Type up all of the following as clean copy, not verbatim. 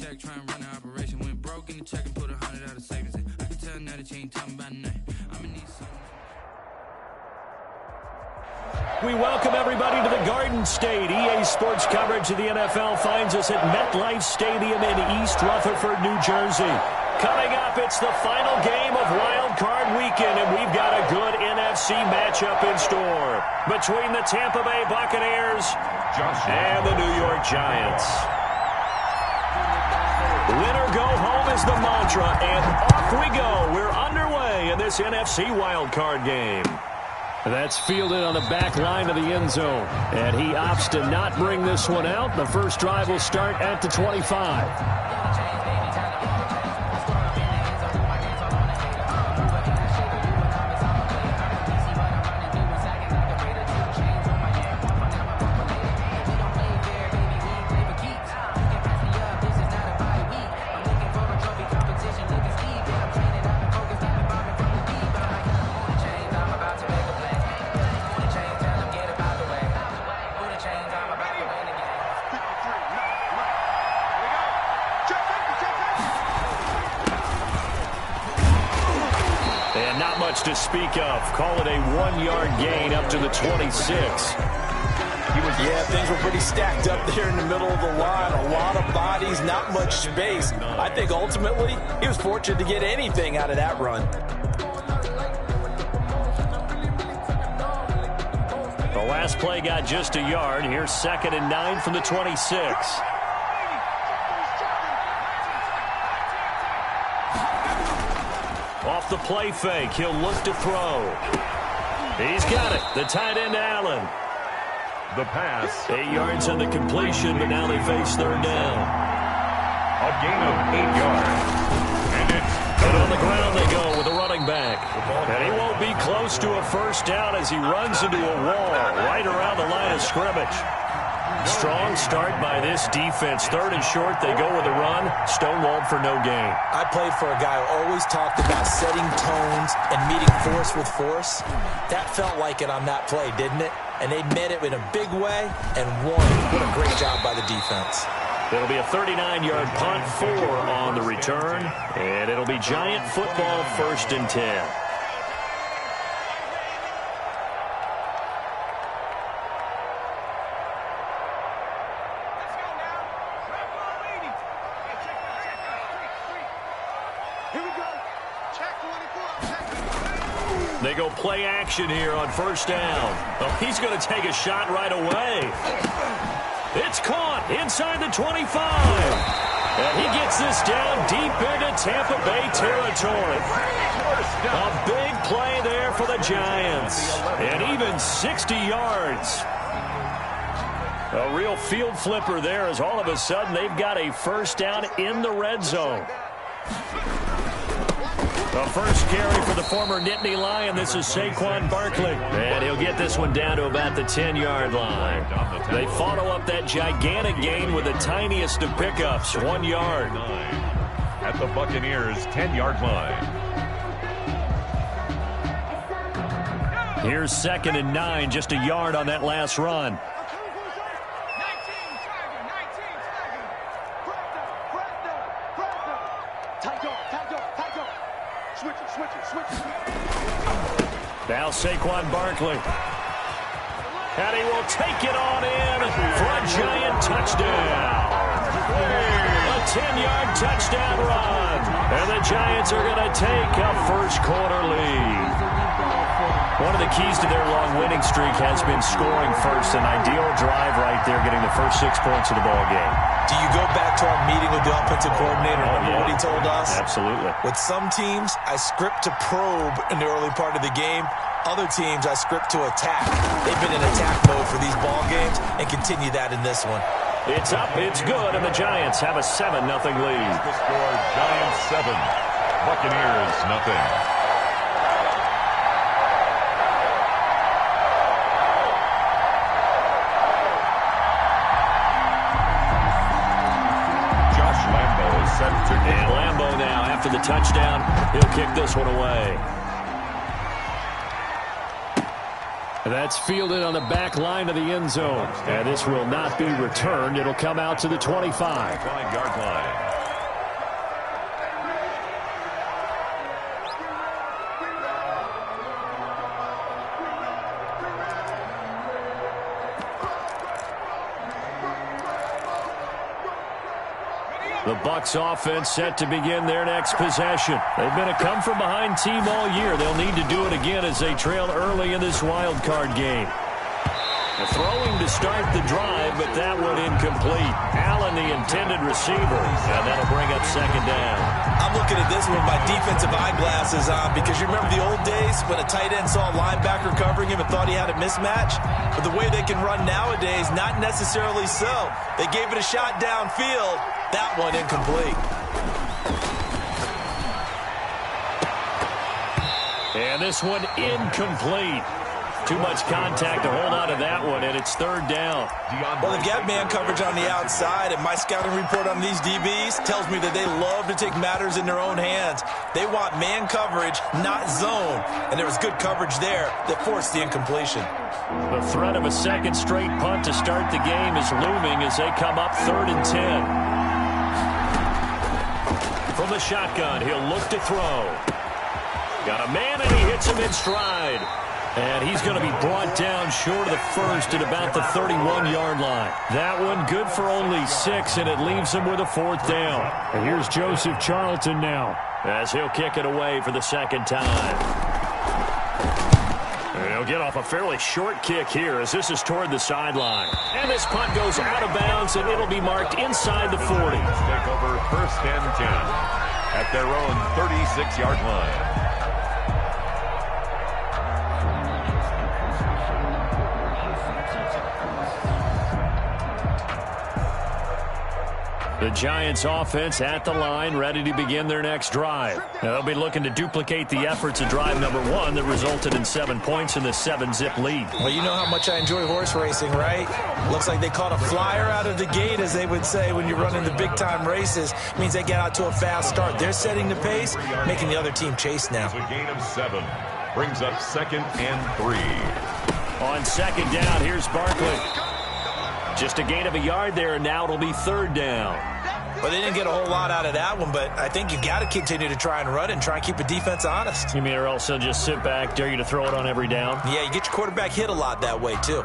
check, try and run the operation. Went broke in the check and put 100 out of savings in. I can tell now that you ain't talking about nothing. I'ma need something. We welcome everybody to the Garden State. EA Sports coverage of the NFL finds us at MetLife Stadium in East Rutherford, New Jersey. Coming up, it's the final game of Wild Card Weekend, and we've got a good NFC matchup in store between the Tampa Bay Buccaneers and the New York Giants. Win or go home is the mantra, and off we go. We're underway in this NFC Wild Card game. That's fielded on the back line of the end zone. And he opts to not bring this one out. The first drive will start at the 25. To speak of. Call it a 1-yard gain up to the 26. Yeah, things were pretty stacked up there in the middle of the line. A lot of bodies, not much space. I think ultimately he was fortunate to get anything out of that run. The last play got just a yard. Here's 2nd and 9 from the 26. Off the play fake, he'll look to throw. He's got it. The tight end, Allen. The pass. 8 yards on the completion, but now they face 3rd down. A gain of 8 yards. And on the ground they go with a running back. And he won't be close to a first down as he runs into a wall right around the line of scrimmage. Strong start by this defense. 3rd and short, they go with a run. Stonewalled for no gain. I played for a guy who always talked about setting tones and meeting force with force. That felt like it on that play, didn't it? And they met it in a big way and won. What a great job by the defense. It'll be a 39-yard punt, 4 on the return. And it'll be Giant football, 1st and 10. They go play action here on 1st down. Oh, he's going to take a shot right away. It's caught inside the 25. And he gets this down deep into Tampa Bay territory. A big play there for the Giants. And even 60 yards. A real field flipper there as all of a sudden they've got a 1st down in the red zone. The first carry for the former Nittany Lion. This is Saquon Barkley. And he'll get this one down to about the 10-yard line. They follow up that gigantic gain with the tiniest of pickups, 1 yard. At the Buccaneers' 10-yard line. Here's 2nd and 9, just a yard on that last run. Now Saquon Barkley. And he will take it on in for a Giant touchdown. A 10-yard touchdown run. And the Giants are going to take a first-quarter lead. One of the keys to their long winning streak has been scoring first. An ideal drive right there, getting the first 6 points of the ball game. Do you go back to our meeting with the offensive coordinator? Remember what he told us? Absolutely. With some teams, I script to probe in the early part of the game. Other teams, I script to attack. They've been in attack mode for these ball games and continue that in this one. It's up, it's good, and the Giants have a 7-0 lead. The score, Giants 7, Buccaneers 0. And Lambeau now, after the touchdown, he'll kick this one away. That's fielded on the back line of the end zone. And this will not be returned. It'll come out to the 25. 5-yard line. The Bucs offense set to begin their next possession. They've been a come-from-behind team all year. They'll need to do it again as they trail early in this wild card game. The throwing to start the drive, but that one incomplete. Allen, the intended receiver, and that'll bring up second down. I'm looking at this with my defensive eyeglasses on because you remember the old days when a tight end saw a linebacker covering him and thought he had a mismatch? But the way they can run nowadays, not necessarily so. They gave it a shot downfield. That one incomplete. And this one incomplete. Too much contact to hold on to that one, and it's third down. Well, they've got man coverage on the outside, and my scouting report on these DBs tells me that they love to take matters in their own hands. They want man coverage, not zone, and there was good coverage there that forced the incompletion. The threat of a second straight punt to start the game is looming as they come up 3rd and 10. From the shotgun, he'll look to throw. Got a man, and he hits him in stride. And he's going to be brought down short of the first at about the 31-yard line. That one good for only 6, and it leaves him with a 4th down. And here's Joseph Charlton now, as he'll kick it away for the second time. And he'll get off a fairly short kick here as this is toward the sideline. And this punt goes out of bounds, and it'll be marked inside the 40. Take over 1st and 10 at their own 36-yard line. The Giants offense at the line, ready to begin their next drive. Now, they'll be looking to duplicate the efforts of drive number 1 that resulted in 7 points in the 7-zip lead. Well, you know how much I enjoy horse racing, right? Looks like they caught a flyer out of the gate, as they would say when you're running the big-time races. It means they get out to a fast start. They're setting the pace, making the other team chase now. It's a gain of 7. Brings up 2nd and 3. On second down, here's Barkley. Just a gain of a yard there, and now it'll be 3rd down. Well, they didn't get a whole lot out of that one, but I think you got to continue to try and run and try and keep the defense honest. You mean or else they'll just sit back, dare you to throw it on every down? Yeah, you get your quarterback hit a lot that way, too.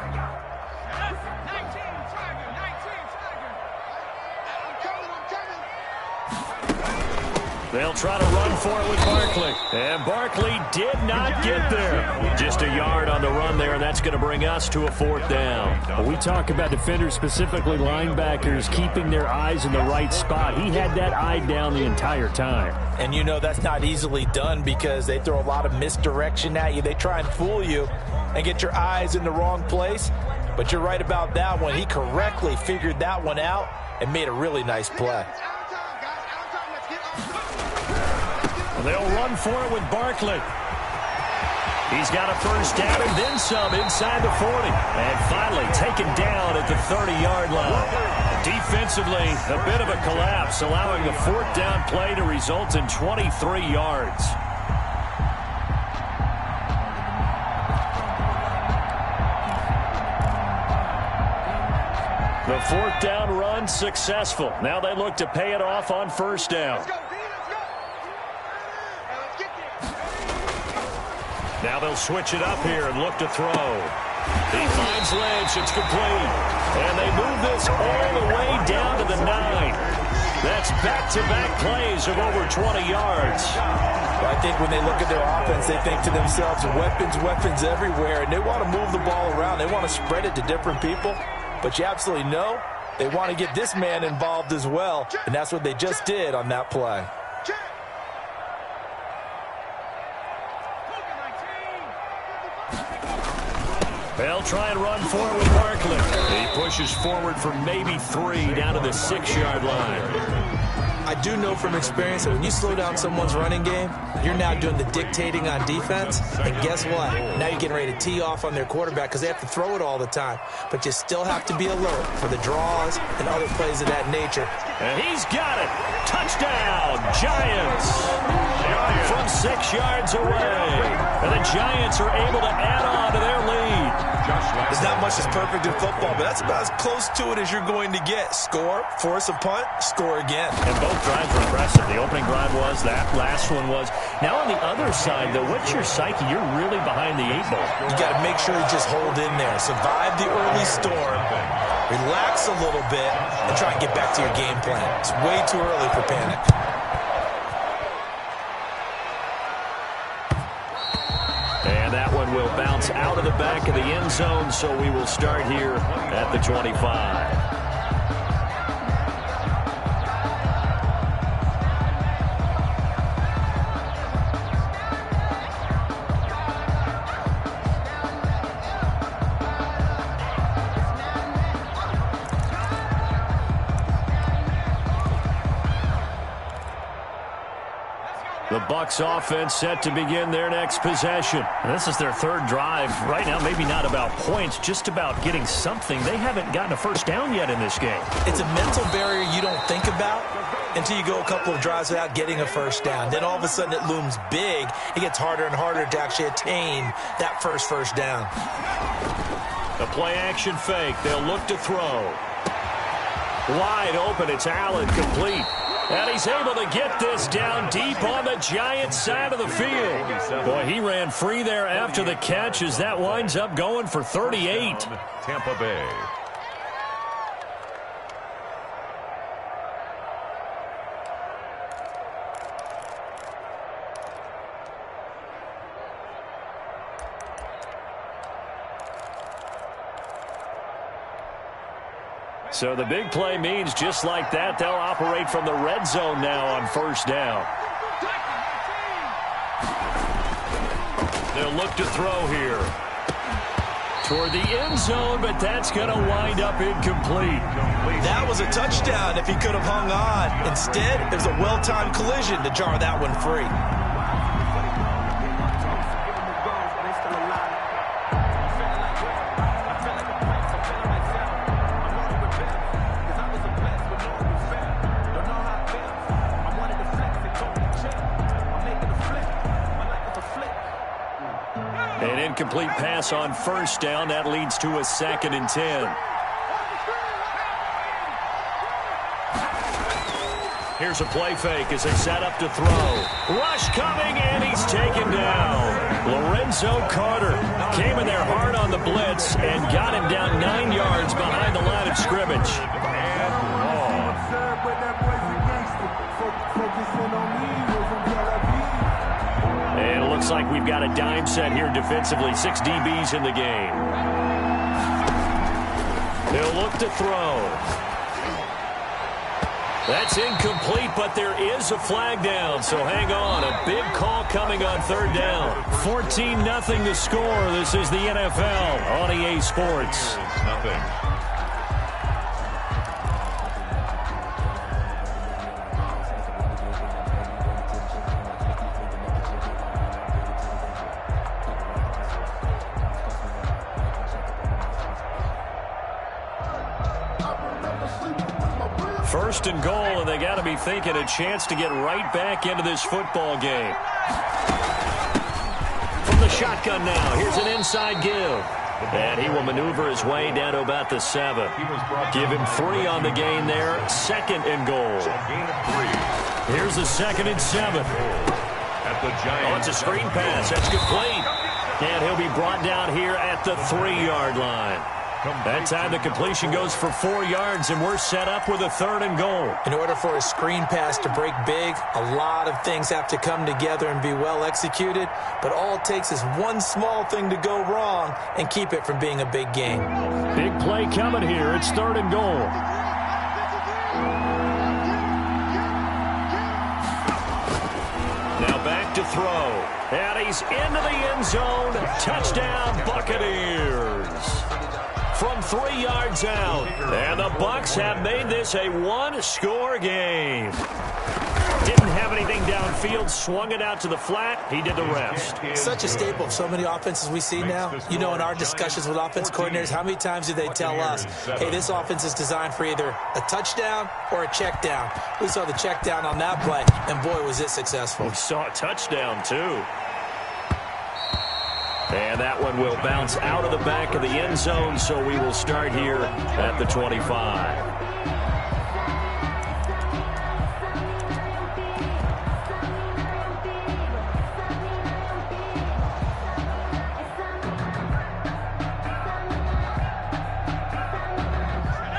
They'll try to run for it with Barkley. And Barkley did not get there. Just a yard on the run there, and that's going to bring us to a 4th down. When we talk about defenders, specifically linebackers, keeping their eyes in the right spot. He had that eye down the entire time. And you know that's not easily done because they throw a lot of misdirection at you. They try and fool you and get your eyes in the wrong place. But you're right about that one. He correctly figured that one out and made a really nice play. They'll run for it with Barkley. He's got a first down and then some inside the 40. And finally taken down at the 30-yard line. Defensively, a bit of a collapse, allowing the 4th down play to result in 23 yards. The 4th down run successful. Now they look to pay it off on 1st down. Now they'll switch it up here and look to throw. He finds Lynch. It's complete. And they move this all the way down to the 9. That's back-to-back plays of over 20 yards. Well, I think when they look at their offense, they think to themselves, weapons everywhere, and they want to move the ball around. They want to spread it to different people. But you absolutely know they want to get this man involved as well, and that's what they just did on that play. They'll try and run for it with Barkley. He pushes forward for maybe 3 down to the 6-yard line. I do know from experience that when you slow down someone's running game, you're now doing the dictating on defense. And guess what? Now you're getting ready to tee off on their quarterback because they have to throw it all the time. But you still have to be alert for the draws and other plays of that nature. And he's got it. Touchdown, Giants. From 6 yards away. And the Giants are able to add on to their lead. There's not much that's perfect in football, but that's about as close to it as you're going to get. Score, force a punt, score again. And both drives were impressive. The opening drive was, that last one was. Now on the other side, though, what's your psyche? You're really behind the 8 ball. You got to make sure you just hold in there. Survive the early storm. Relax a little bit and try and get back to your game plan. It's way too early for panic. And that one will bounce out of the back of the end zone, so we will start here at the 25. The Bucs offense set to begin their next possession. This is their third drive. Right now, maybe not about points, just about getting something. They haven't gotten a first down yet in this game. It's a mental barrier you don't think about until you go a couple of drives without getting a first down. Then all of a sudden it looms big. It gets harder and harder to actually attain that first down. The play-action fake. They'll look to throw. Wide open. It's Allen, complete. And he's able to get this down deep on the Giants side of the field. Boy, he ran free there after the catch as that winds up going for 38. Tampa Bay. So the big play means just like that, they'll operate from the red zone now on first down. They'll look to throw here. Toward the end zone, but that's going to wind up incomplete. That was a touchdown if he could have hung on. Instead, it was a well-timed collision to jar that one free. An incomplete pass on first down. That leads to a 2nd and 10. Here's a play fake as they set up to throw. Rush coming, and he's taken down. Lorenzo Carter came in there hard on the blitz and got him down 9 yards behind the line of scrimmage. And it looks like we've got a dime set here defensively. 6 DBs in the game. They'll look to throw. That's incomplete, but there is a flag down, so hang on. A big call coming on third down. 14-0 the score. This is the NFL on EA Sports. Nothing. First and goal, and they got to be thinking a chance to get right back into this football game. From the shotgun now, here's an inside give. And he will maneuver his way down to about the 7. Give him 3 on the gain there. 2nd and goal. Here's the 2nd and 7. Oh, it's a screen pass. That's complete. And he'll be brought down here at the 3-yard line. That time the completion goes for 4 yards, and we're set up with a 3rd and goal. In order for a screen pass to break big, a lot of things have to come together and be well executed, but all it takes is one small thing to go wrong and keep it from being a big game. Big play coming here. It's 3rd and goal. Now back to throw. And he's into the end zone. Touchdown, Buccaneers. From 3 yards out. And the Bucs have made this a 1-score game. Didn't have anything downfield, swung it out to the flat. He did the rest. Such a staple of so many offenses we see now. You know, in our discussions with offense coordinators, how many times do they tell us, hey, this offense is designed for either a touchdown or a check down. We saw the check down on that play, and boy, was it successful. We saw a touchdown, too. And that one will bounce out of the back of the end zone, so we will start here at the 25.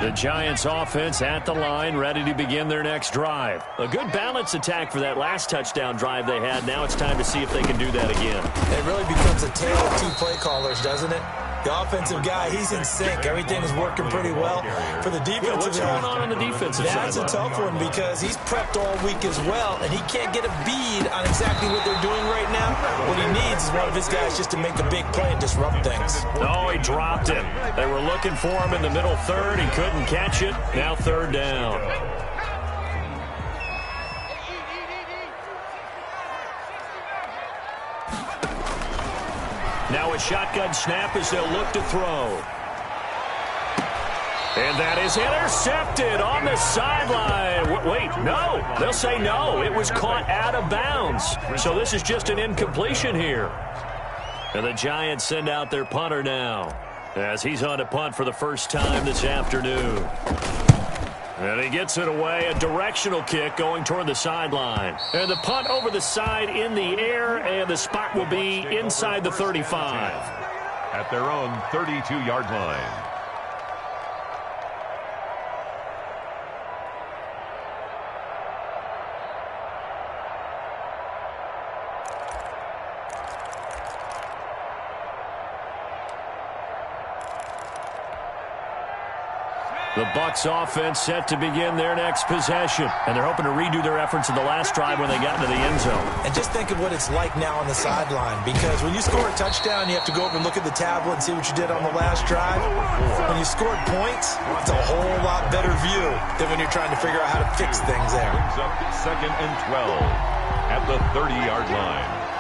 The Giants offense at the line, ready to begin their next drive. A good balance attack for that last touchdown drive they had. Now it's time to see if they can do that again. It really becomes a tale of two play callers, doesn't it? The offensive guy, he's in sync. Everything is working pretty well. For the defensive what's going on the defensive side? That's a tough one because he's prepped all week as well, and he can't get a bead on exactly what they're doing right now. What he needs is one of his guys just to make a big play and disrupt things. Oh, he dropped it. They were looking for him in the middle third. He couldn't catch it. Now third down. Now a shotgun snap as they'll look to throw. And that is intercepted on the sideline. Wait, no. They'll say no. It was caught out of bounds. So this is just an incompletion here. And the Giants send out their punter now as he's on to punt for the first time this afternoon. And he gets it away, a directional kick going toward the sideline. And the punt over the side in the air, and the spot will be inside the 35. At their own 32-yard line. The Bucs offense set to begin their next possession. And they're hoping to redo their efforts in the last drive when they got into the end zone. And just think of what it's like now on the sideline. Because when you score a touchdown, you have to go over and look at the tablet and see what you did on the last drive. When you scored points, it's a whole lot better view than when you're trying to figure out how to fix things there. Brings up 2nd and 12 at the 30-yard line.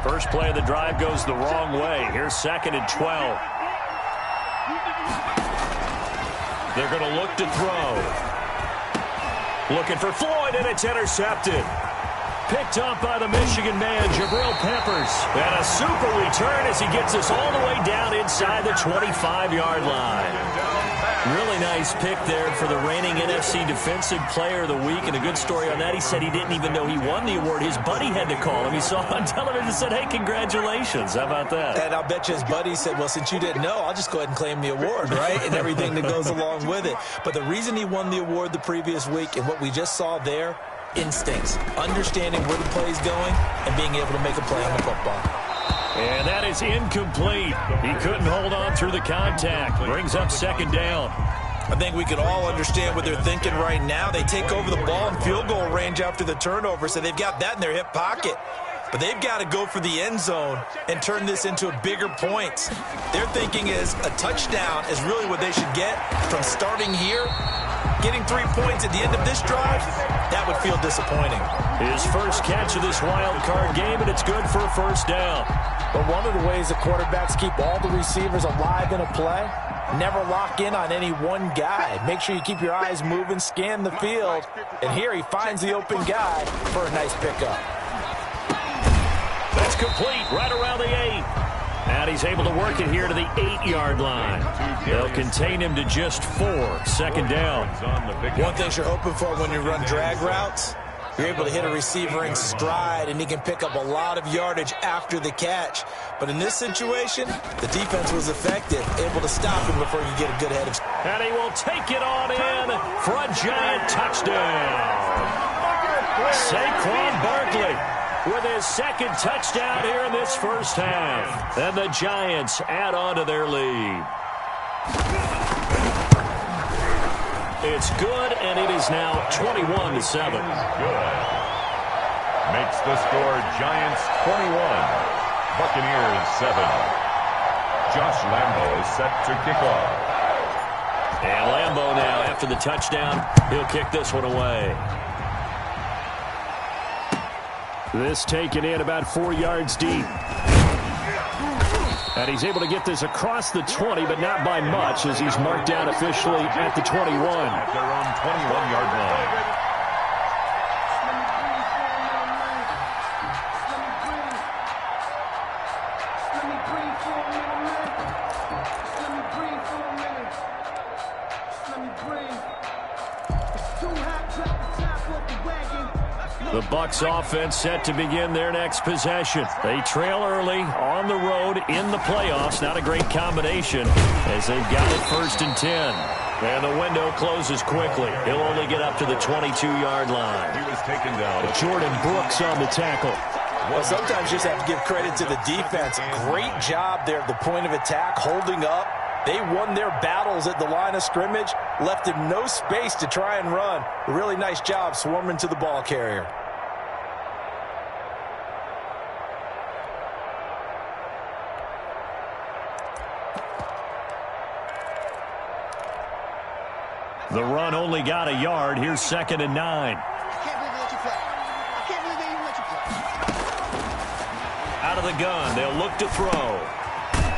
First play of the drive goes the wrong way. Here's 2nd and 12. They're going to look to throw. Looking for Floyd, and it's intercepted. Picked up by the Michigan man, Jabril Peppers. And a super return as he gets us all the way down inside the 25-yard line. Really nice pick there for the reigning NFC Defensive Player of the Week. And a good story on that, he said he didn't even know he won the award. His buddy had to call him. He saw him on television and said, hey, congratulations. How about that? And I'll bet you his buddy said, well, since you didn't know, I'll just go ahead and claim the award, right? And everything that goes along with it. But the reason he won the award the previous week and what we just saw there, instincts, understanding where the play is going and being able to make a play on the football. And that is incomplete. He couldn't hold on through the contact. Brings up 2nd down. I think we could all understand what they're thinking right now. They take over the ball in field goal range after the turnover, so they've got that in their hip pocket. But they've got to go for the end zone and turn this into a bigger point. Their thinking is a touchdown is really what they should get from starting here. Getting 3 points at the end of this drive, that would feel disappointing. His first catch of this wild card game, and it's good for a first down. But one of the ways the quarterbacks keep all the receivers alive in a play, never lock in on any one guy. Make sure you keep your eyes moving, scan the field. And here he finds the open guy for a nice pickup. That's complete right around the 8. And he's able to work it here to the 8-yard line. They'll contain him to just 4. 2nd down. One thing you're hoping for when you run drag routes, you're able to hit a receiver in stride, and he can pick up a lot of yardage after the catch. But in this situation, the defense was effective, able to stop him before you get a good head of... And he will take it on in for a Giant touchdown. Saquon Barkley with his 2nd touchdown here in this first half. And the Giants add on to their lead. It's good, and it is now 21-7. Good. Makes the score Giants 21, Buccaneers 7. Josh Lambo is set to kick off. And Lambo now, after the touchdown, he'll kick this one away. This taken in about 4 yards deep. And he's able to get this across the 20, but not by much, as he's marked down officially at the 21. At their own 21-yard line. It's too hot, drop the top off the wagon. The Bucs offense set to begin their next possession. They trail early on the road in the playoffs. Not a great combination as they've got it 1st and 10. And the window closes quickly. He'll only get up to the 22-yard line. He was taken down. Jordan Brooks on the tackle. Well, sometimes you just have to give credit to the defense. Great job there at the point of attack, holding up. They won their battles at the line of scrimmage, left him no space to try and run. A really nice job swarming to the ball carrier. The run only got a yard. Here's 2nd and 9. I can't believe they let you play. I can't believe they even let you play. Out of the gun, they'll look to throw.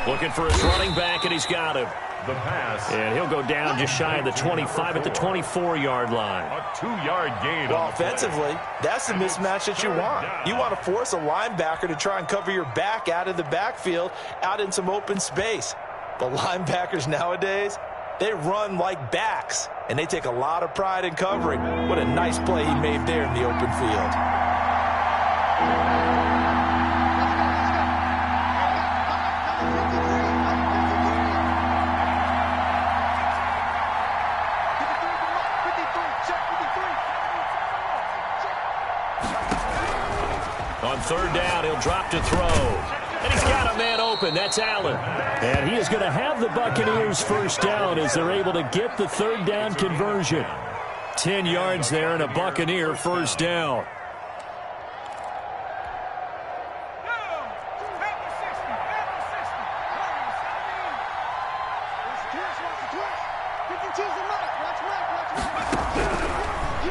Looking for his running back, and he's got him. The pass. And he'll go down just shy of the 25 at the 24-yard line. A 2-yard gain. Well, offensively, that's the mismatch that you want. You want to force a linebacker to try and cover your back out of the backfield, out in some open space. But linebackers nowadays, they run like backs, and they take a lot of pride in covering. What a nice play he made there in the open field. On 3rd down, he'll drop to throw. And he's got a man open. That's Allen. And he is going to have the Buccaneers 1st down as they're able to get the 3rd down conversion. 10 yards there and a Buccaneer 1st down.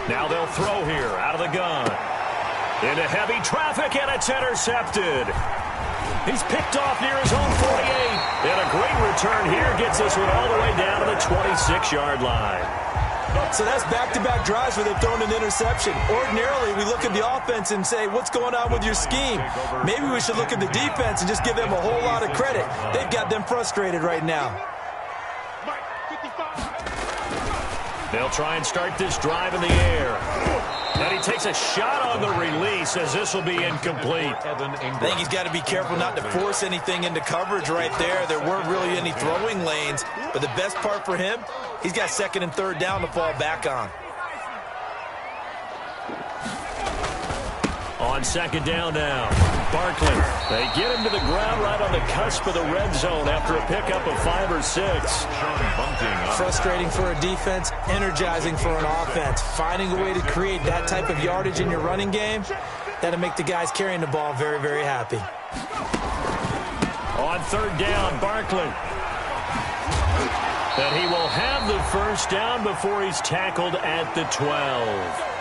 Now they'll throw here out of the gun. Into heavy traffic, and it's intercepted. He's picked off near his own 48. And a great return here gets this one all the way down to the 26-yard line. So that's back-to-back drives where they've thrown an interception. Ordinarily, we look at the offense and say, what's going on with your scheme? Maybe we should look at the defense and just give them a whole lot of credit. They've got them frustrated right now. They'll try and start this drive in the air. And he takes a shot on the release as this will be incomplete. I think he's got to be careful not to force anything into coverage right there. There weren't really any throwing lanes. But the best part for him, he's got 2nd and 3rd down to fall back on. On 2nd down now, Barkley. They get him to the ground right on the cusp of the red zone after a pickup of 5 or 6. Frustrating for a defense, energizing for an offense. Finding a way to create that type of yardage in your running game, that'll make the guys carrying the ball very, very happy. On 3rd down, Barkley. And he will have the 1st down before he's tackled at the 12.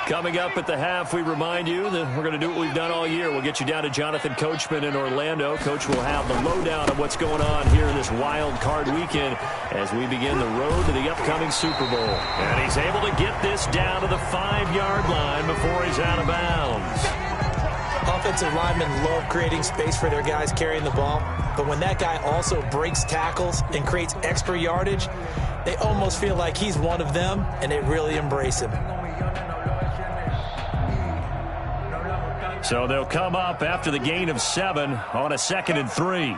Coming up at the half, we remind you that we're going to do what we've done all year. We'll get you down to Jonathan Coachman in Orlando. Coach will have the lowdown of what's going on here in this wild card weekend as we begin the road to the upcoming Super Bowl. And he's able to get this down to the 5-yard line before he's out of bounds. Offensive linemen love creating space for their guys carrying the ball, but when that guy also breaks tackles and creates extra yardage, they almost feel like he's one of them, and they really embrace him. So they'll come up after the gain of 7 on a 2nd and 3.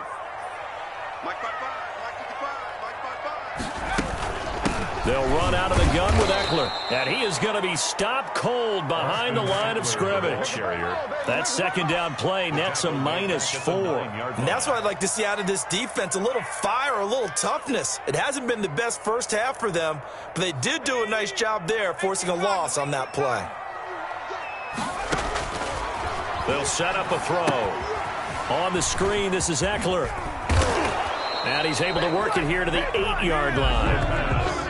They'll run out of the gun with Eckler. And he is going to be stopped cold behind the line of scrimmage. That 2nd down play nets a -4. And that's what I'd like to see out of this defense, a little fire, a little toughness. It hasn't been the best first half for them, but they did do a nice job there, forcing a loss on that play. They'll set up a throw. On the screen, this is Eckler. And he's able to work it here to the 8-yard line.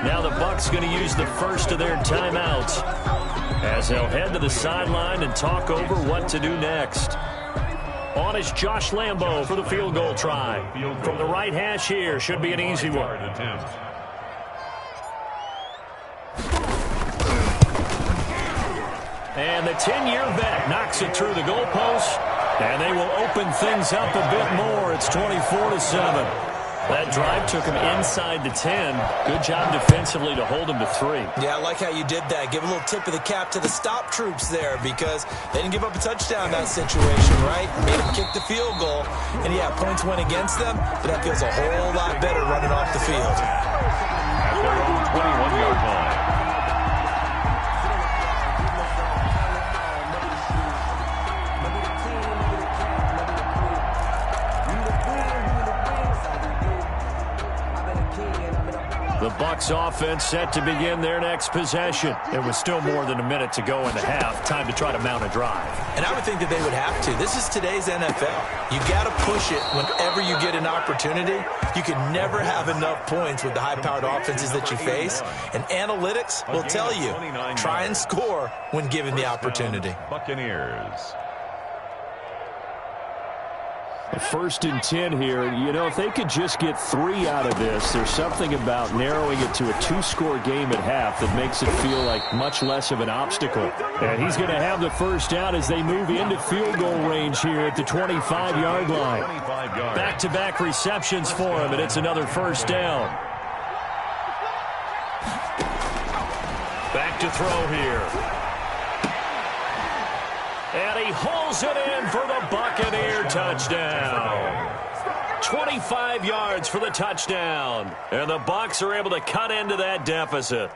Now the Bucs going to use the first of their timeouts as they'll head to the sideline and talk over what to do next. On is Josh Lambo for the field goal try. From the right hash here, should be an easy one. And the 10-year vet knocks it through the goalpost, and they will open things up a bit more. It's 24-7. That drive took him inside the 10. Good job defensively to hold him to 3. Yeah, I like how you did that. Give a little tip of the cap to the stop troops there because they didn't give up a touchdown in that situation, right? Made them kick the field goal. And, yeah, points went against them, but that feels a whole lot better running off the field. At their own 21-yard line. The Bucs offense set to begin their next possession. There was still more than a minute to go in the half. Time to try to mount a drive. And I would think that they would have to. This is today's NFL. You got to push it whenever you get an opportunity. You can never have enough points with the high-powered offenses that you face. And analytics will tell you, try and score when given the opportunity. Buccaneers. A 1st and 10 here. You know, if they could just get 3 out of this, there's something about narrowing it to a 2-score game at half that makes it feel like much less of an obstacle. And he's going to have the first down as they move into field goal range here at the 25-yard line. Back-to-back receptions for him, and it's another first down. Back to throw here. And he hauls it in for the Buccaneer touchdown. 25 yards for the touchdown. And the Bucs are able to cut into that deficit.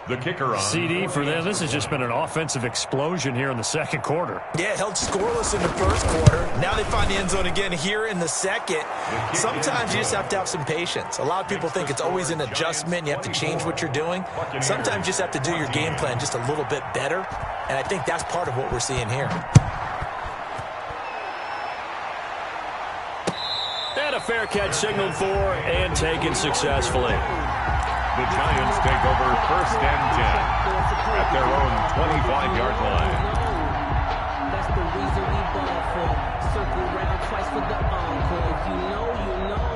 The kicker on. CD for them. This has just been an offensive explosion here in the second quarter. Yeah, held scoreless in the first quarter. Now they find the end zone again here in the second. Sometimes you just have to have some patience. A lot of people think it's always an adjustment. You have to change what you're doing. Sometimes you just have to do your game plan just a little bit better. And I think that's part of what we're seeing here. And a fair catch signaled for and taken successfully. The Giants take over 1st and 10 at their own 25-yard line. That's the reason we ball for. Circle round twice for the encore. If you know, you know.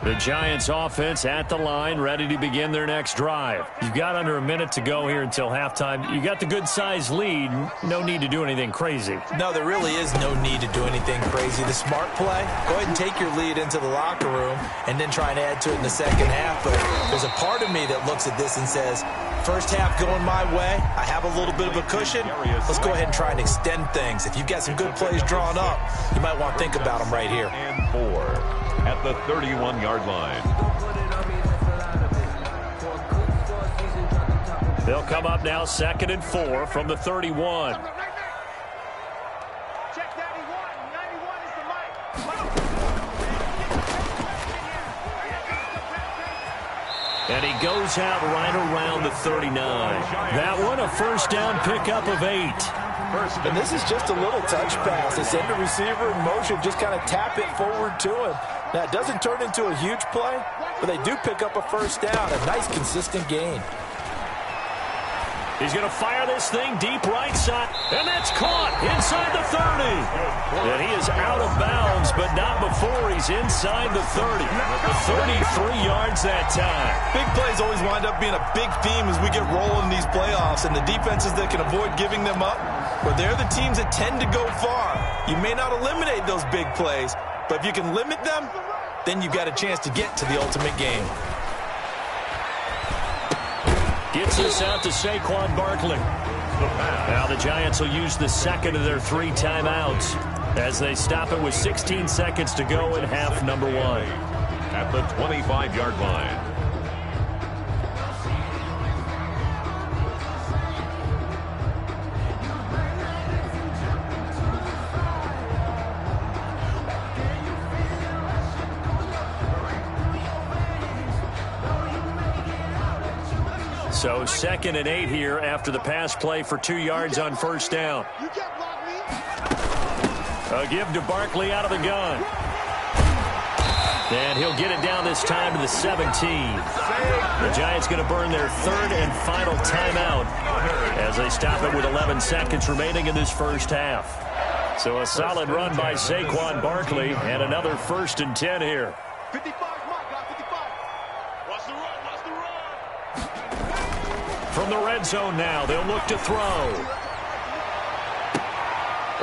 The Giants offense at the line, ready to begin their next drive. You've got under a minute to go here until halftime. You got the good-sized lead. No need to do anything crazy. No, there really is no need to do anything crazy. The smart play, go ahead and take your lead into the locker room and then try and add to it in the second half. But there's a part of me that looks at this and says, first half going my way, I have a little bit of a cushion. Let's go ahead and try and extend things. If you've got some good plays drawn up, you might want to think about them right here. And 4 at the 31-yard line. They'll come up now 2nd and 4 from the 31. Check 91. 91 is the mic. And he goes out right around the 39. That one, a first down pickup of 8. And this is just a little touch pass. They send the receiver in motion, just kind of tap it forward to him. Now, it doesn't turn into a huge play, but they do pick up a first down. A nice, consistent gain. He's going to fire this thing deep right side, and that's caught inside the 30. And he is out of bounds, but not before he's inside the 30. 33 yards that time. Big plays always wind up being a big theme as we get rolling in these playoffs, and the defenses that can avoid giving them up, well, they're the teams that tend to go far. You may not eliminate those big plays, but if you can limit them, then you've got a chance to get to the ultimate game. Gets this out to Saquon Barkley. Now the Giants will use the second of their 3 timeouts as they stop it with 16 seconds to go in half number 1. At the 25-yard line. So 2nd and 8 here after the pass play for 2 yards on first down. You can't block me. A give to Barkley out of the gun. And he'll get it down this time to the 17. The Giants going to burn their 3rd and final timeout as they stop it with 11 seconds remaining in this first half. So a solid run by Saquon Barkley and another 1st and 10 here. 55, Mike, got 55. Watch the run, watch the run. from the red zone now. They'll look to throw.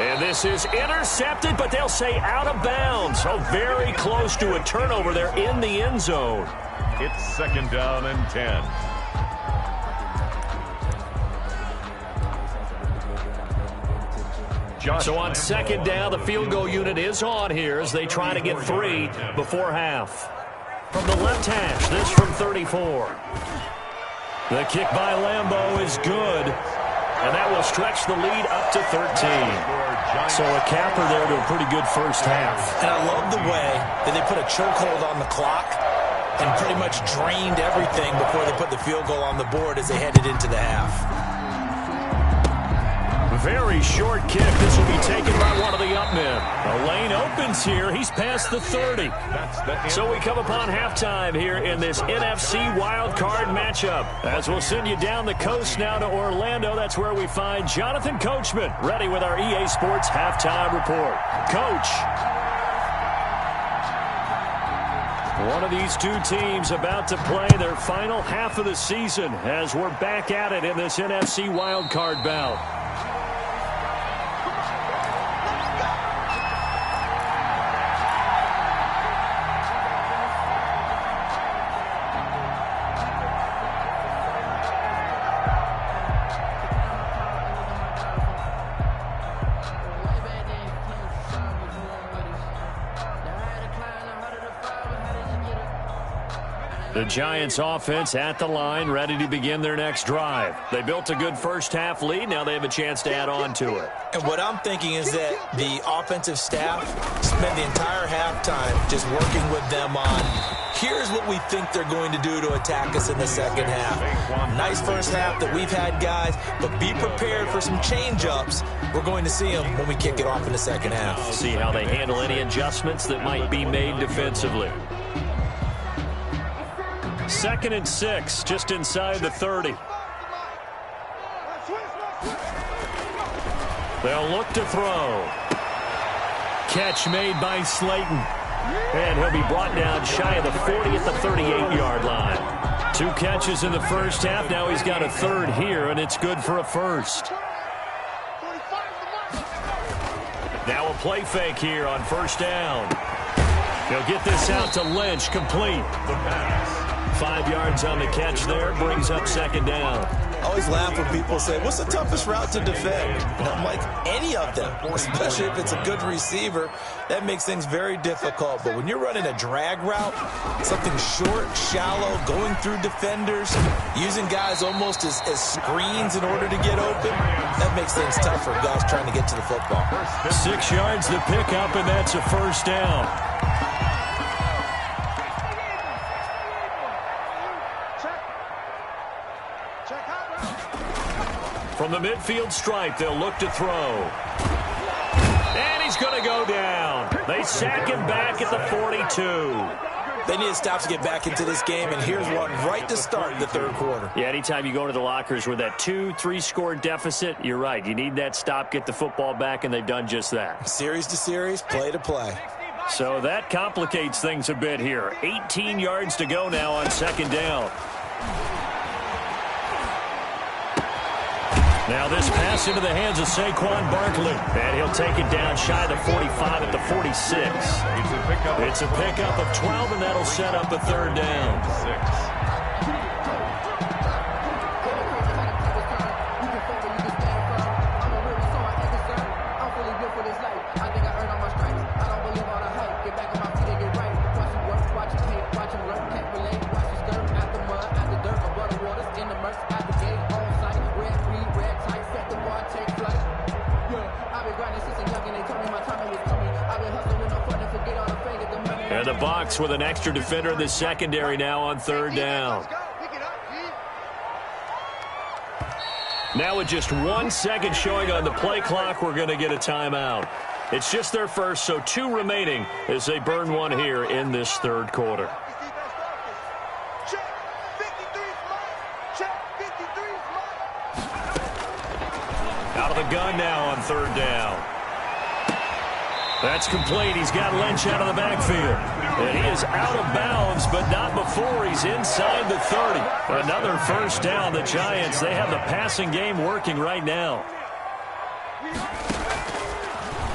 And this is intercepted, but they'll say out of bounds. So very close to a turnover there in the end zone. It's 2nd down and 10. So on 2nd down, the field goal unit is on here as they try to get 3 before half. From the left hash, this from 34. The kick by Lambeau is good, and that will stretch the lead up to 13. So a capper there to a pretty good first half. And I love the way that they put a chokehold on the clock and pretty much drained everything before they put the field goal on the board as they headed into the half. Very short kick. This will be taken by one of the up men. The lane opens here. He's past the 30. So we come upon halftime here in this NFC wild card matchup. As we'll send you down the coast now to Orlando. That's where we find Jonathan Coachman ready with our EA Sports halftime report. Coach. One of these two teams about to play their final half of the season as we're back at it in this NFC wild card bout. The Giants offense at the line, ready to begin their next drive. They built a good first half lead. Now they have a chance to add on to it. And what I'm thinking is that the offensive staff spent the entire halftime just working with them on, here's what we think they're going to do to attack us in the second half. Nice first half that we've had, guys, but be prepared for some change-ups. We're going to see them when we kick it off in the second half. See how they handle any adjustments that might be made defensively. 2nd and 6, just inside the 30. They'll look to throw. Catch made by Slayton. And he'll be brought down shy of the 40 at the 38-yard line. 2 catches in the first half. Now he's got a third here, and it's good for a first. Now a play fake here on first down. He'll get this out to Lynch, complete. 5 yards on the catch there, brings up 2nd down. I always laugh when people say, what's the toughest route to defend? And I'm like, any of them, especially if it's a good receiver. That makes things very difficult. But when you're running a drag route, something short, shallow, going through defenders, using guys almost as screens in order to get open, that makes things tough for guys trying to get to the football. 6 yards the pickup, and that's a first down. From the midfield stripe, they'll look to throw. And he's going to go down. They sack him back at the 42. They need to stop to get back into this game, and here's one right to start the third quarter. Yeah, anytime you go to the lockers with that 2-3 score deficit, you're right. You need that stop, get the football back, and they've done just that. Series to series, play to play. So that complicates things a bit here. 18 yards to go now on 2nd down. Now this pass into the hands of Saquon Barkley. And he'll take it down shy of the 45 at the 46. It's a pickup of 12, and that'll set up a 3rd down. And the Bucs with an extra defender in the secondary now on 3rd down. Now with just 1 second showing on the play clock, we're going to get a timeout. It's just their first, so 2 remaining as they burn one here in this 3rd quarter. Out of the gun now on 3rd down. That's complete. He's got Lynch out of the backfield. And he is out of bounds, but not before he's inside the 30. Another first down. The Giants, they have the passing game working right now.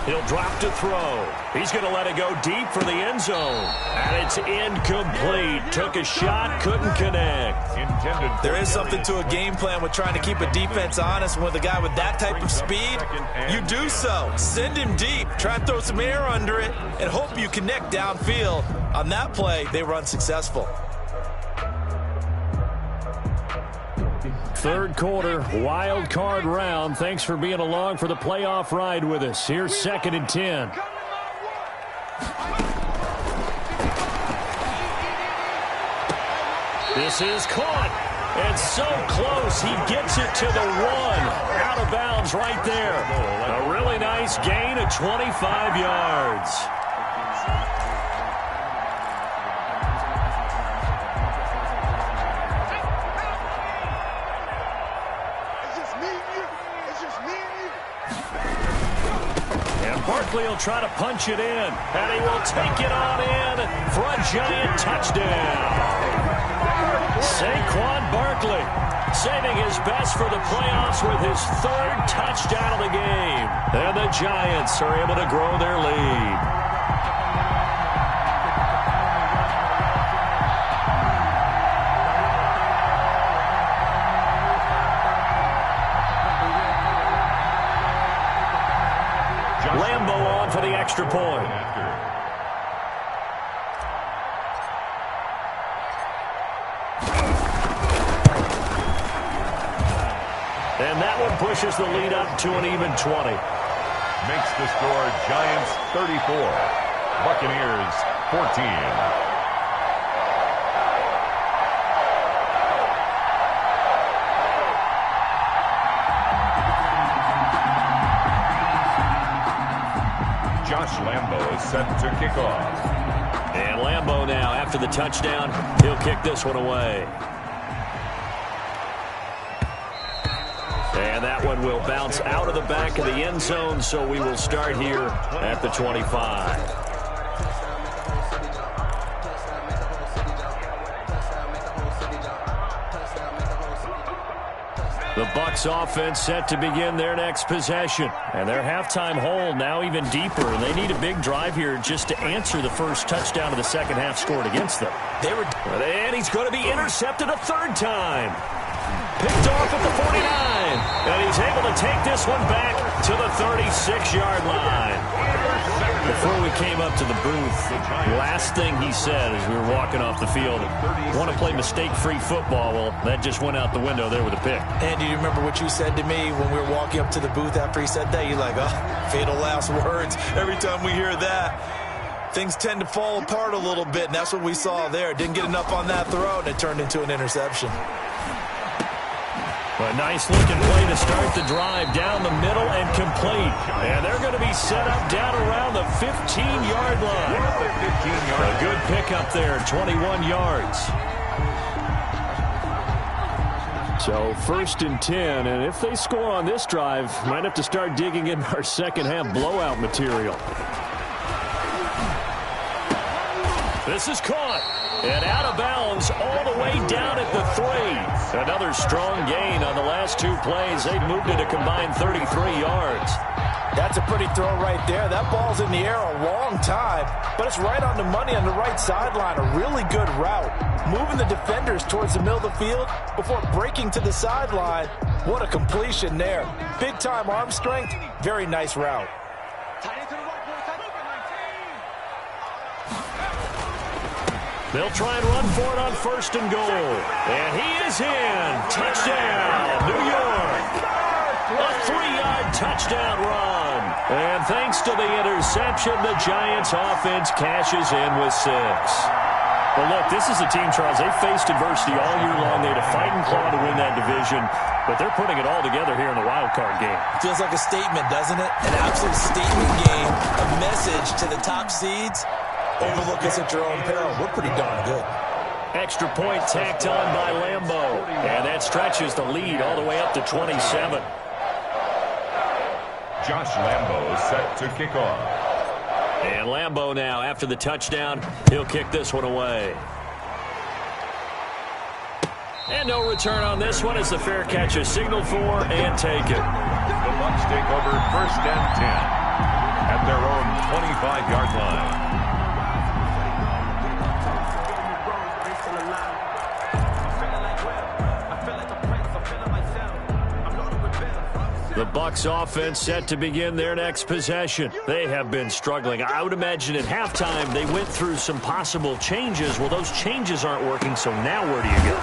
He'll drop to throw. He's going to let it go deep for the end zone. And it's incomplete. Took a shot, couldn't connect. There is something to a game plan with trying to keep a defense honest. With a guy with that type of speed, you do so. Send him deep. Try and throw some air under it and hope you connect downfield. On that play, they were unsuccessful. Third quarter, wild card round. Thanks for being along for the playoff ride with us. Here's 2nd and 10. This is caught. And so close. He gets it to the 1. Out of bounds right there. A really nice gain of 25 yards. Barkley will try to punch it in, and he will take it on in for a Giant touchdown. Saquon Barkley saving his best for the playoffs with his 3rd touchdown of the game. And the Giants are able to grow their lead. Lambo on for the extra point. And that one pushes the lead up to an even 20. Makes the score Giants 34, Buccaneers 14. Josh Lambo is set to kick off. And Lambo now, after the touchdown, he'll kick this one away. And that one will bounce out of the back of the end zone, so we will start here at the 25. The Bucs offense set to begin their next possession. And their halftime hole now even deeper. And they need a big drive here just to answer the first touchdown of the second half scored against them. And he's going to be intercepted a 3rd time. Picked off at the 49. And he's able to take this one back to the 36-yard line. Before we came up to the booth, last thing he said as we were walking off the field, want to play mistake-free football. Well, that just went out the window there with a pick. And do you remember what you said to me when we were walking up to the booth after he said that? You're like, oh, fatal last words. Every time we hear that, things tend to fall apart a little bit, and that's what we saw there. Didn't get enough on that throw, and it turned into an interception. A nice-looking play to start the drive down the middle and complete. And they're going to be set up down around the 15-yard line. A good pickup there, 21 yards. So 1st and 10, and if they score on this drive, might have to start digging in our second half blowout material. This is caught. And out of bounds all the way down at the 3. Another strong gain on the last 2 plays. They've moved it a combined 33 yards. That's a pretty throw right there. That ball's in the air a long time, but it's right on the money on the right sideline. A really good route. Moving the defenders towards the middle of the field before breaking to the sideline. What a completion there. Big-time arm strength. Very nice route. They'll try and run for it on 1st and goal. And he is in. Touchdown, New York. A 3-yard touchdown run. And thanks to the interception, the Giants offense cashes in with 6. Well, look, this is a team, Charles. They faced adversity all year long. They had to fight and claw to win that division. But they're putting it all together here in the wild card game. Feels like a statement, doesn't it? An absolute statement game. A message to the top seeds. Overlook us at your own peril. We're pretty darn good. Extra point tacked on by Lambo. And that stretches the lead all the way up to 27. Josh Lambo is set to kick off. And Lambeau now, after the touchdown, he'll kick this one away. And no return on this one as the fair catch is signaled for and taken. The Bucs take over 1st and 10 at their own 25-yard line. The Bucs offense set to begin their next possession. They have been struggling. I would imagine at halftime they went through some possible changes. Well, those changes aren't working, so now where do you go?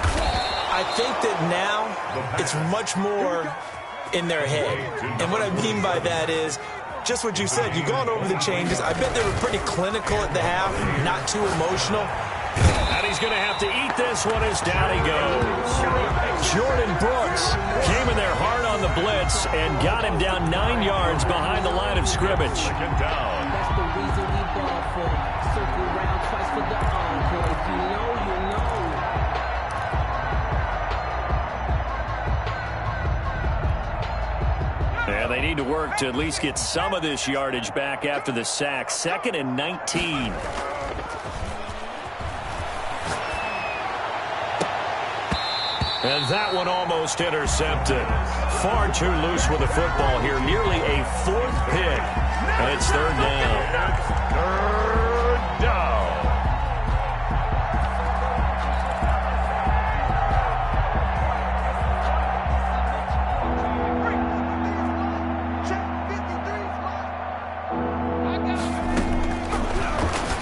I think that now it's much more in their head. And what I mean by that is just what you said. You've gone over the changes. I bet they were pretty clinical at the half, not too emotional. And he's going to have to eat this one as down he goes. Jordan Brooks came in there hard on the blitz and got him down 9 yards behind the line of scrimmage. That's the reason we ball for. Circle round twice for the encore. If you know, you know. And they need to work to at least get some of this yardage back after the sack. 2nd and 19. And that one almost intercepted. Far too loose with the football here. Nearly a 4th pick. And it's 3rd down. 3rd down.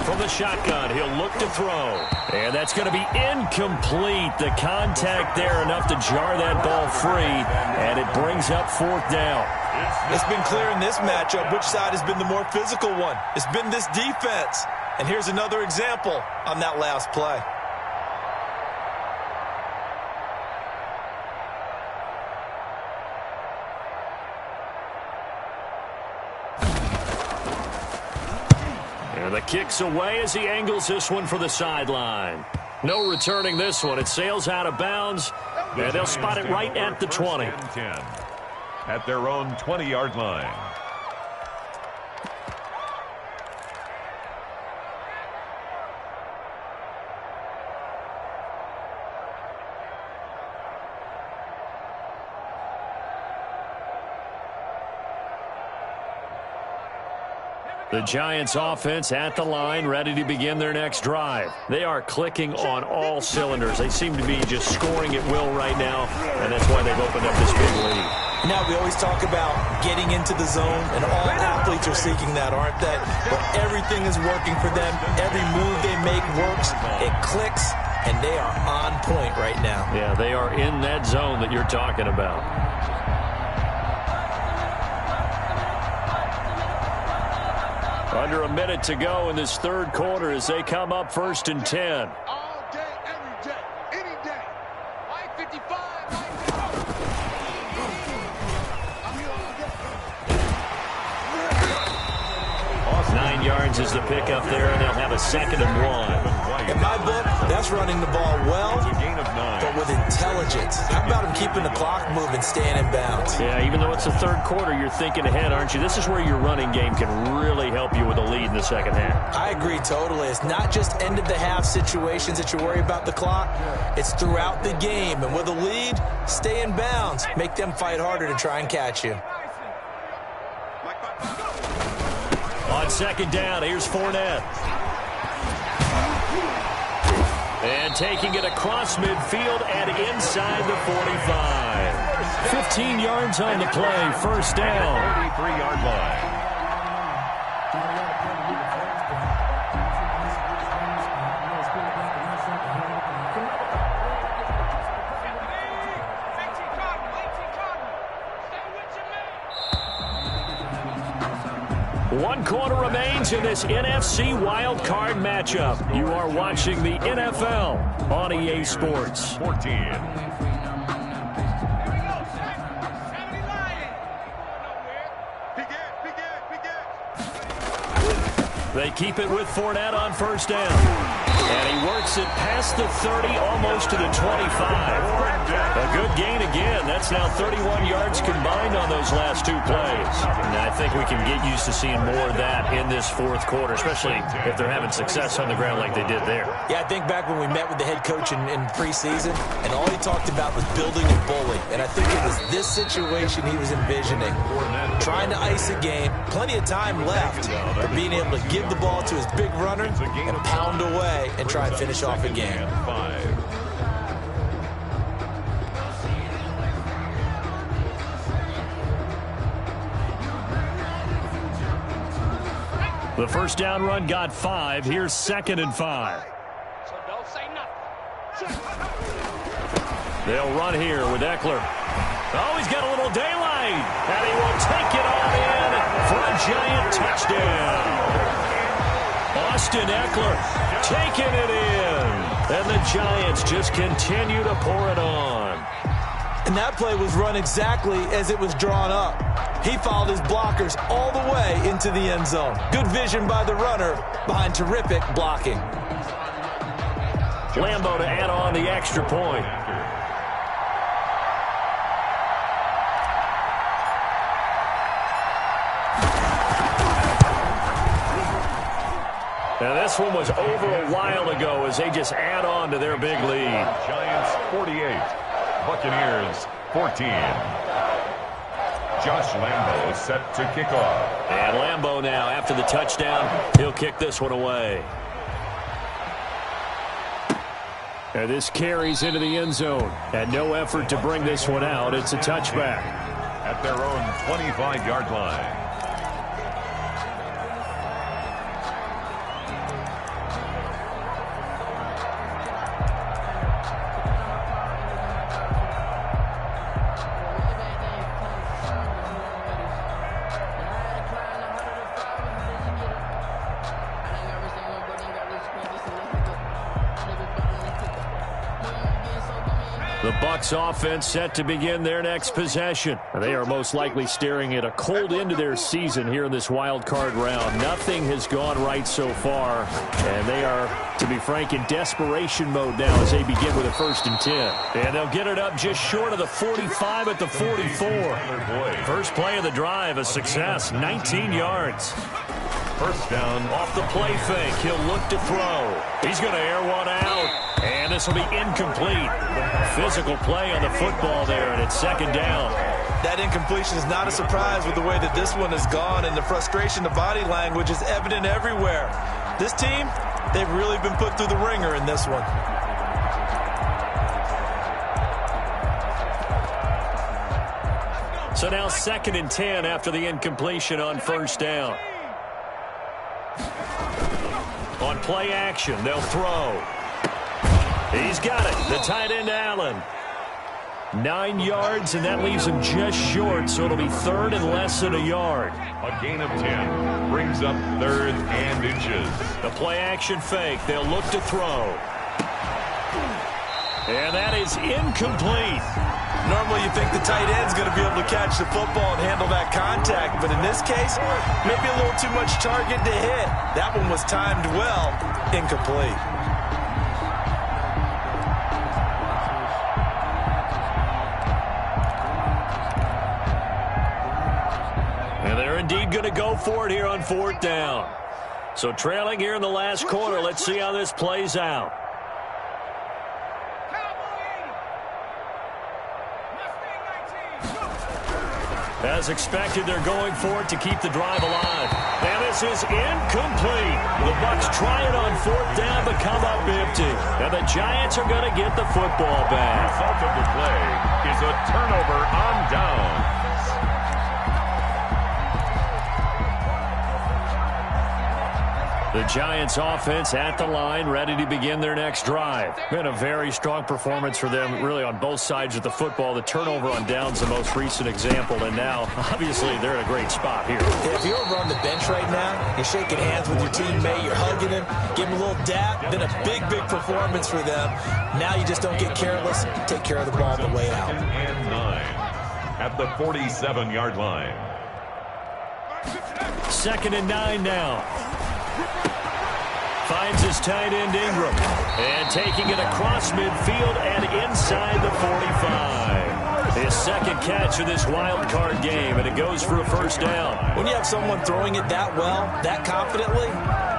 From the shotgun, he'll look to throw. And that's going to be incomplete. The contact there enough to jar that ball free. And it brings up 4th down. It's been clear in this matchup which side has been the more physical one. It's been this defense. And here's another example on that last play. And the kick's away as he angles this one for the sideline. No returning this one. It sails out of bounds, and they'll spot it right at the 20. At their own 20-yard line. The Giants offense at the line, ready to begin their next drive. They are clicking on all cylinders. They seem to be just scoring at will right now, and that's why they've opened up this big lead. Now, we always talk about getting into the zone, and all athletes are seeking that, aren't they? But everything is working for them. Every move they make works. It clicks, and they are on point right now. Yeah, they are in that zone that you're talking about. Under a minute to go in this 3rd quarter as they come up 1st and 10. All day, every day, any day. White 55. 9 yards is the pickup there, and they'll have a 2nd and 1. In my book, that's running the ball well, but with intelligence. How about him keeping the clock moving, staying in bounds? Yeah, even though it's the 3rd quarter, you're thinking ahead, aren't you? This is where your running game can really help you with a lead in the 2nd half. I agree totally. It's not just end-of-the-half situations that you worry about the clock. It's throughout the game. And with a lead, stay in bounds. Make them fight harder to try and catch you. On 2nd down, here's Fournette. And taking it across midfield and inside the 45. 15 yards on the play, 1st down. 33-yard line. One quarter remains in this NFC Wild Card matchup. You are watching the NFL on EA Sports. 14. They keep it with Fournette on 1st down. And he works it past the 30, almost to the 25. A good gain again. That's now 31 yards combined on those last two plays. And I think we can get used to seeing more of that in this fourth quarter, especially if they're having success on the ground like they did there. Yeah, I think back when we met with the head coach in preseason, and all he talked about was building and bullying. And I think it was this situation he was envisioning. Trying to ice a game, plenty of time left, but being able to give the ball to his big runner and pound away and try and finish off a game. The first down run got 5. Here's 2nd and 5. So don't say nothing. They'll run here with Eckler. Oh, he's got a little daylight. And he will take it on in for a giant touchdown. Austin Eckler taking it in. And the Giants just continue to pour it on. And that play was run exactly as it was drawn up. He followed his blockers all the way into the end zone. Good vision by the runner behind terrific blocking. Lambo to add on the extra point. Now this one was over a while ago as they just add on to their big lead. Giants 48, Buccaneers 14. Josh Lambo set to kick off. And Lambo now, after the touchdown, he'll kick this one away. And this carries into the end zone. And no effort to bring this one out. It's a touchback. At their own 25-yard line. The Bucs offense set to begin their next possession. They are most likely staring at a cold end to their season here in this wild card round. Nothing has gone right so far, and they are, to be frank, in desperation mode now as they begin with a 1st and 10. And they'll get it up just short of the 45 at the 44. First play of the drive, a success, 19 yards. First down. Off the play fake, he'll look to throw. He's going to air one out, and this will be incomplete. Physical play on the football there, and it's 2nd down. That incompletion is not a surprise with the way that this one has gone, and the frustration, the body language is evident everywhere. This team, they've really been put through the ringer in this one. So now 2nd and 10 after the incompletion on 1st down. On play action, they'll throw. He's got it. The tight end, Allen. 9 yards, and that leaves him just short, so it'll be 3rd and less than a yard. A gain of 10 brings up 3rd and inches. The play action fake. They'll look to throw. And that is incomplete. Normally you think the tight end's going to be able to catch the football and handle that contact, but in this case, maybe a little too much target to hit. That one was timed well, incomplete. And they're indeed going to go for it here on 4th down. So trailing here in the last quarter, let's see how this plays out. As expected, they're going for it to keep the drive alive. And this is incomplete. The Bucs try it on 4th down, but come up empty. And the Giants are going to get the football back. The result of the play is a turnover on downs. The Giants offense at the line, ready to begin their next drive. Been a very strong performance for them, really, on both sides of the football. The turnover on downs, the most recent example, and now, obviously, they're in a great spot here. If you're over on the bench right now, you're shaking hands with your teammate, you're hugging him, giving him a little dap, been a big, big performance for them. Now you just don't get careless, take care of the ball on the way out. 2nd and 9 at the 47-yard line. 2nd and 9 now. Finds his tight end Ingram. And taking it across midfield and inside the 45. His second catch of this wild card game, and it goes for a first down. When you have someone throwing it that well, that confidently,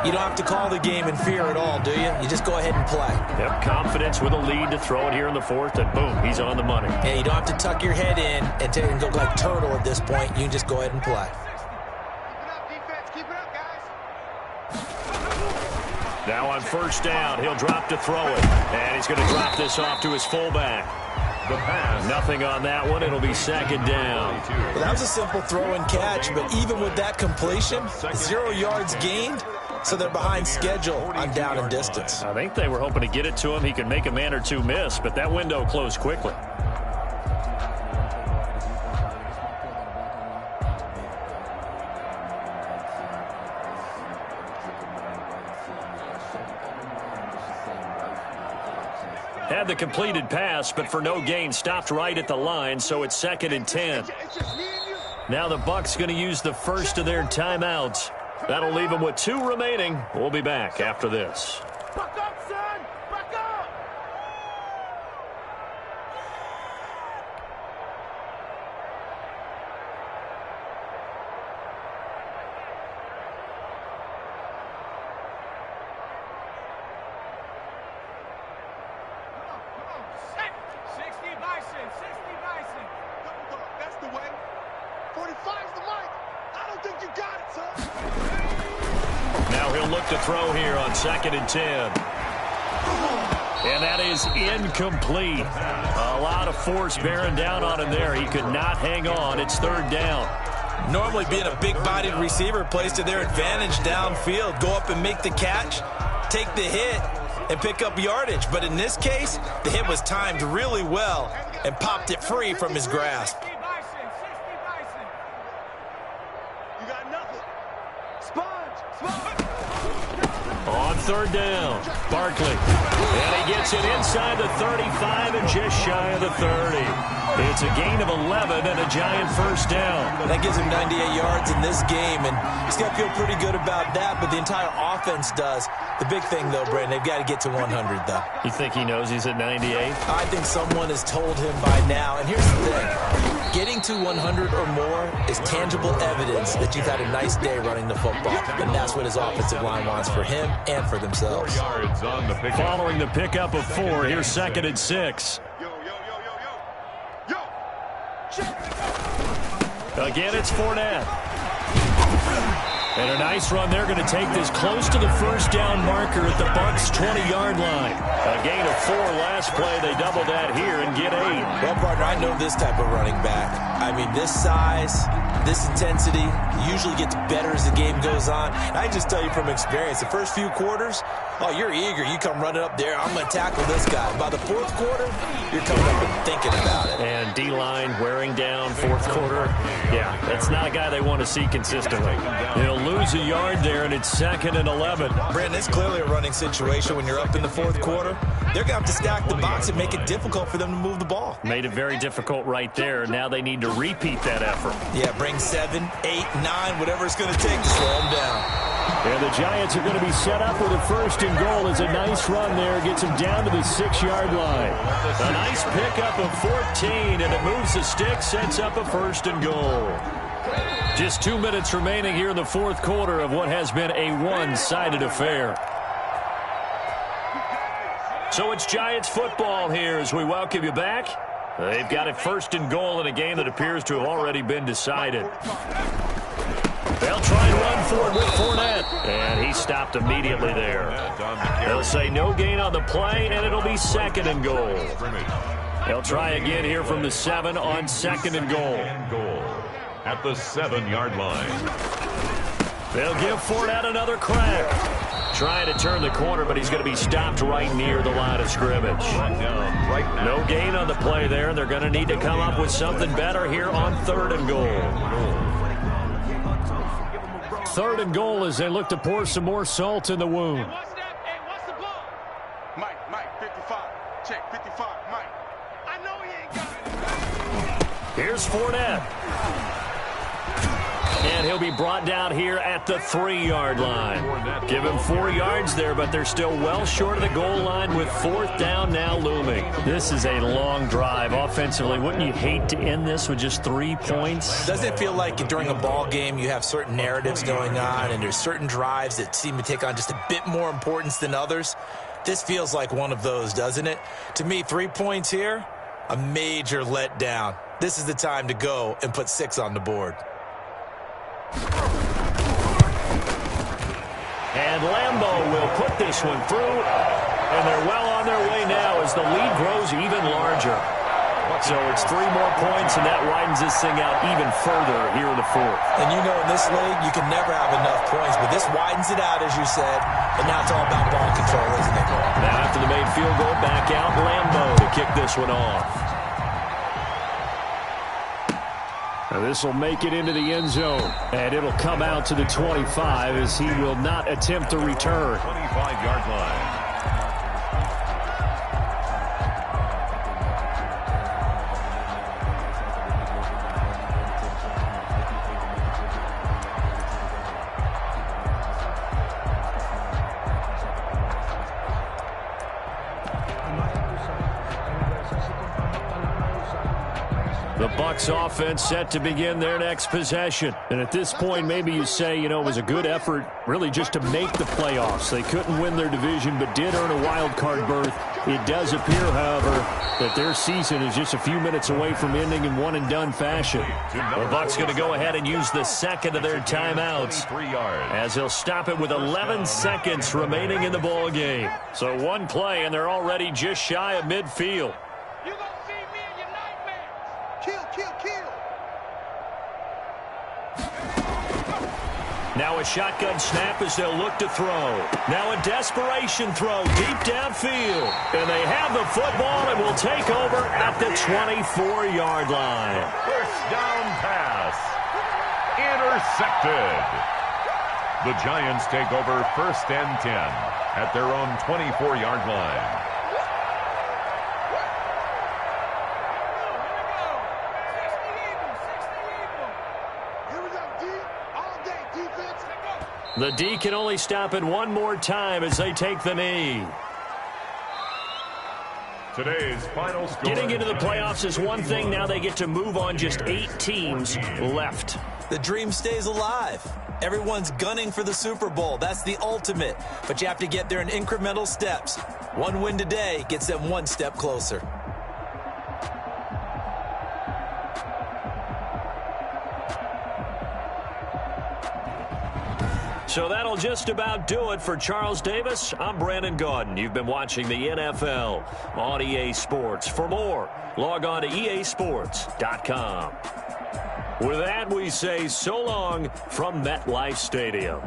you don't have to call the game in fear at all, do you? You just go ahead and play. Yep, confidence with a lead to throw it here in the fourth, and boom, he's on the money. Yeah, you don't have to tuck your head in and go like turtle at this point. You can just go ahead and play. Now on first down, he'll drop to throw it. And he's going to drop this off to his fullback. The pass. Nothing on that one. It'll be second down. Well, that was a simple throw and catch, but even with that completion, 0 yards gained, so they're behind schedule on down and distance. I think they were hoping to get it to him. He could make a man or two miss, but that window closed quickly. Had the completed pass, but for no gain, stopped right at the line, so it's 2nd and 10. Now the Bucs going to use the first of their timeouts. That'll leave them with 2 remaining. We'll be back after this. Back up, son! Back up! Now he'll look to throw here on 2nd and 10. And that is incomplete. A lot of force bearing down on him there. He could not hang on. It's 3rd down. Normally being a big-bodied receiver plays to their advantage downfield. Go up and make the catch, take the hit, and pick up yardage. But in this case, the hit was timed really well and popped it free from his grasp. On 3rd down, Barkley. And he gets it inside the 35 and just shy of the 30. It's a gain of 11 and a Giant first down. That gives him 98 yards in this game, and he's got to feel pretty good about that, but the entire offense does. The big thing, though, Brandon, they've got to get to 100, though. You think he knows he's at 98? I think someone has told him by now, and here's the thing. Getting to 100 or more is tangible evidence that you've had a nice day running the football, and that's what his offensive line wants for him and for themselves. 4 yards on the pickup. Following the pickup of 4, here's 2nd and 6. Again, it's Fournette. And a nice run. They're going to take this close to the first down marker at the Bucs' 20-yard line. A gain of 4 last play. They double that here and get 8. Well, partner, I know this type of running back. I mean, this size, this intensity usually gets better as the game goes on. And I just tell you from experience, the first few quarters, oh, you're eager. You come running up there, I'm going to tackle this guy. By the 4th quarter, you're coming up and thinking about it. And D-line wearing down 4th quarter. Yeah, that's not a guy they want to see consistently. He'll lose a yard there, and it's 2nd and 11. Brandon, it's clearly a running situation when you're up in the 4th quarter. They're going to have to stack the box and make it difficult for them to move the ball. Made it very difficult right there. Now they need to repeat that effort. Yeah, bring 7, 8, 9, whatever it's going to take to slow them down. And the Giants are going to be set up with a 1st and goal. It's a nice run there. Gets them down to the 6-yard line. A nice pickup of 14, and it moves the stick, sets up a 1st and goal. Just 2 minutes remaining here in the 4th quarter of what has been a one-sided affair. So it's Giants football here as we welcome you back. They've got a 1st and goal in a game that appears to have already been decided. They'll try and run for it with Fournette. And he stopped immediately there. They'll say no gain on the play, and it'll be 2nd and goal. They'll try again here from the 7 on 2nd and goal. At the 7-yard line. They'll give Fournette another crack. Trying to turn the corner, but he's going to be stopped right near the line of scrimmage. No gain on the play there, and they're going to need to come up with something better here on 3rd and goal. 3rd and goal as they look to pour some more salt in the wound. Hey, what's the ball? Mike, 55. Check, 55, Mike. I know he ain't got it. Here's Fournette. And he'll be brought down here at the 3-yard line. Give him 4 yards there, but they're still well short of the goal line with 4th down now looming. This is a long drive offensively. Wouldn't you hate to end this with just 3 points? Doesn't it feel like during a ball game you have certain narratives going on and there's certain drives that seem to take on just a bit more importance than others? This feels like one of those, doesn't it? To me, 3 points here, a major letdown. This is the time to go and put 6 on the board. And Lambo will put this one through, and they're well on their way now as the lead grows even larger. So it's 3 more points, and that widens this thing out even further here in the 4th. And you know, in this league, you can never have enough points, but this widens it out, as you said, and now it's all about ball control, isn't it? Now after the made field goal, back out Lambo to kick this one off. Now this will make it into the end zone, and it'll come out to the 25 as he will not attempt to return. 25-yard line. The Bucs offense set to begin their next possession. And at this point, maybe you say, you know, it was a good effort really just to make the playoffs. They couldn't win their division but did earn a wild card berth. It does appear, however, that their season is just a few minutes away from ending in one-and-done fashion. The Bucs going to go ahead and use the second of their timeouts as they'll stop it with 11 seconds remaining in the ball game. So one play, and they're already just shy of midfield. You gonna see me in your nightmares. Kill, kill, kill. Now a shotgun snap as they'll look to throw. Now a desperation throw deep downfield. And they have the football and will take over at the 24-yard line. First down pass. Intercepted. The Giants take over 1st and 10 at their own 24-yard line. The D can only stop it one more time as they take the knee. Today's final score. Getting into the playoffs is one thing. Now they get to move on. Just 8 teams left. The dream stays alive. Everyone's gunning for the Super Bowl. That's the ultimate. But you have to get there in incremental steps. One win today gets them one step closer. So that'll just about do it for Charles Davis. I'm Brandon Gaudin. You've been watching the NFL on EA Sports. For more, log on to easports.com. With that, we say so long from MetLife Stadium.